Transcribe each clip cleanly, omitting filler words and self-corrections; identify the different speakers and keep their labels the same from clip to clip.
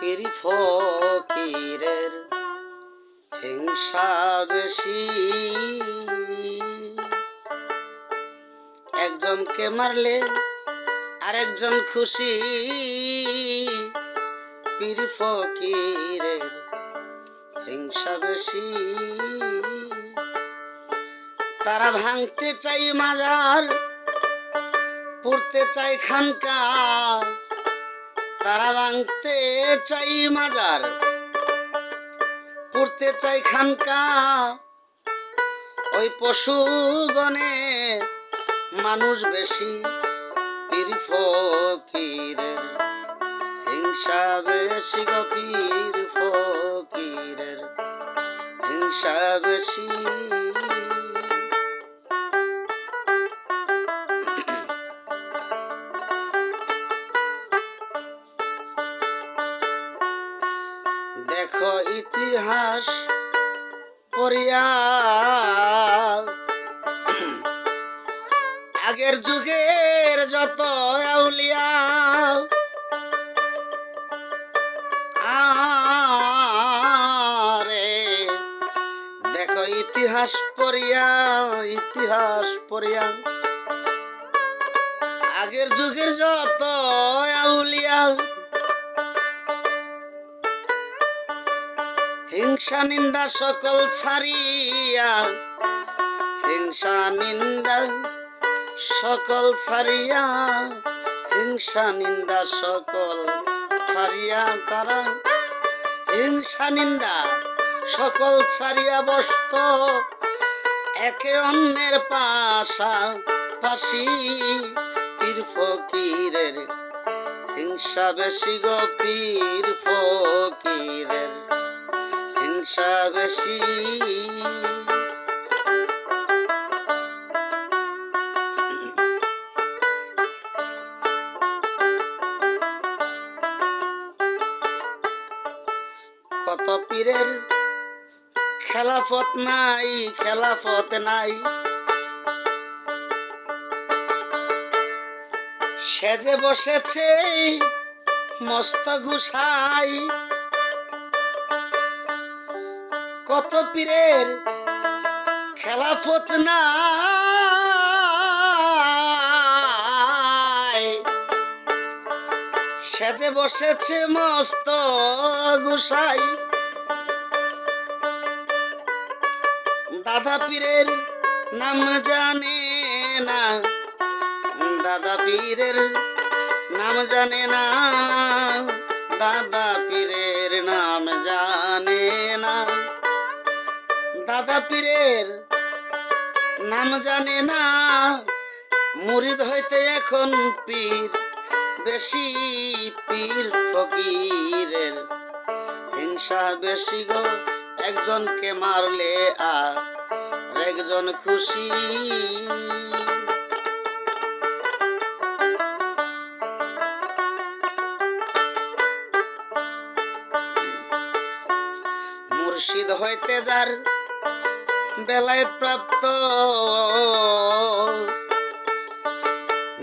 Speaker 1: পীর ফকিরের হিংসা বেশি, একজনকে মারলে আরেকজন খুশি। পীর ফকিরের হিংসা বেশি, তারা ভাঙতে চাই মাজার, পুড়তে চাই খানকা। তারা ভাঙতে চাই মাজার, পুড়তে চাই খানকা। ওই পশুগণে মানুষ বেশি, পীর ফকিরের হিংসা বেশি গো। পীর ফকিরের হিংসা বেশি। দেখো ইতিহাস পড়িয়া, আগের যুগের যত আউলিয়া আরে, দেখো ইতিহাস পড়িয়া, ইতিহাস পড়িয়া আগের যুগের যত আউলিয়া হিংসা নিন্দা সকল ছাড়িয়া, হিংসা নিন্দা সকল ছাড়িয়া, হিংসা নিন্দা সকল ছাড়িয়া, তারা হিংসা নিন্দা সকল ছাড়িয়া বসত একে অন্যের পাশাপাশি। পীর ফকিরের হিংসা বেশি গো। পীর ফকিরের হিংসা বেশি। কত পীরের খেলাফত নাই, খেলাফত নাই, সেজে বসেছে মস্ত গুসাই। কত পীরের খেলাফত নাই, সেজে বসেছে মস্ত গুসাই। দাদা পীরের নাম জানে না, দাদা পীরের নাম জানে না, দাদা পীরের নাম জানে না, দাদা পীরের নাম জানে না। মুরিদ হইতে এখন পীর বেশি, পীর ফকিরের হিংসা বেশি গো। একজনকে মারলে আর একজন খুশি। মুর্শিদ হইতে যার বেলায়েত প্রাপ্ত,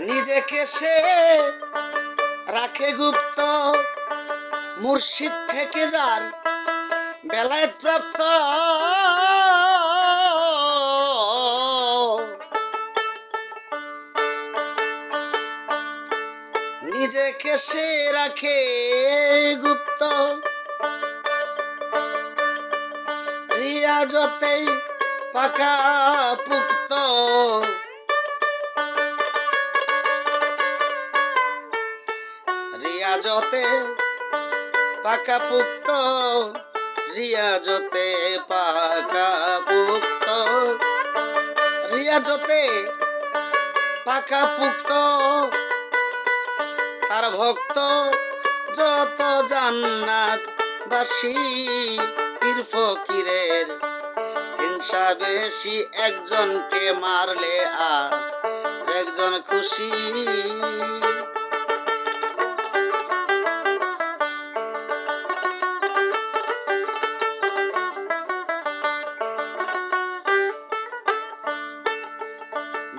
Speaker 1: নিজেকে সে রাখে গুপ্ত। মুর্শিদ থেকে যার বেলায়েত প্রাপ্ত, নিজেকে সে রাখে গুপ্ত। রিয়াজতে পাকা পুক্ত, রিয়াজতে পাকা পুক্ত, রিয়াজতে পাকা পুক্ত, রিয়াজতে পাকা পুক্ত। তার ভক্ত যত জান্নাত বাসী। পীর ফকিরের হিংসা বেশি, একজনকে মারলে আর একজন খুশি।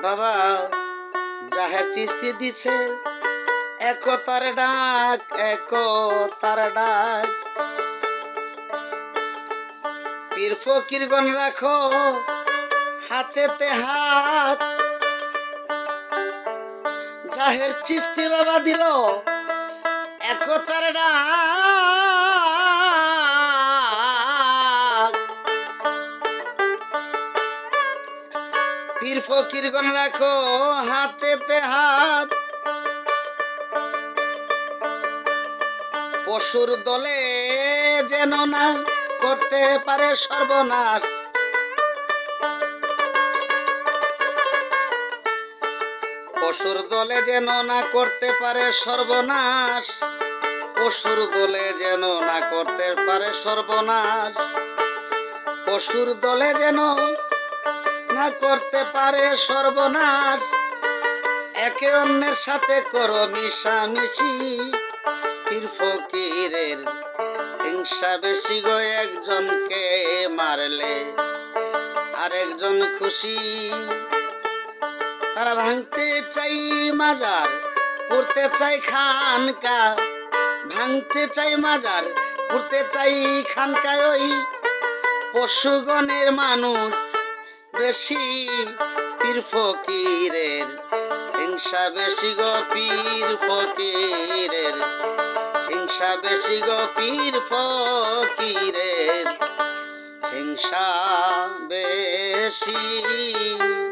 Speaker 1: বাবা জাহের চিস্তি দিছে একতার ডাক, একতার ডাক। পীর ফকিরগণ রাখো হাতেতে হাত। জাহের চিস্তি বাবা দিল একতার ডাক। পীর ফকিরগণ রাখো হাতেতে হাত। পশুর দলে যেন না করতে পারে সর্বনাশ। পশুর দলে যেন না করতে পারে সর্বনাশ। পশুর দলে যেন না করতে পারে সর্বনাশ। পশুর দলে যেন না করতে পারে সর্বনাশ। একে অন্যের সাথে করো মিশামিশি। পীর ফকিরের হিংসা বেশি গো, একজনকে মারলে আরেকজন খুশি। তারা ভাঙতে চাই মাজার, পুড়তে চাই খানকা। ভাঙতে চাই মাজার, পুড়তে চাই খানকায়। ওই পশুগণের মানুষ বেশি, পীর ফকিরের হিংসা বেশি গো। পীর ফকিরের হিংসা বেশি গো। পীর ফকিরের হিংসা বেশি।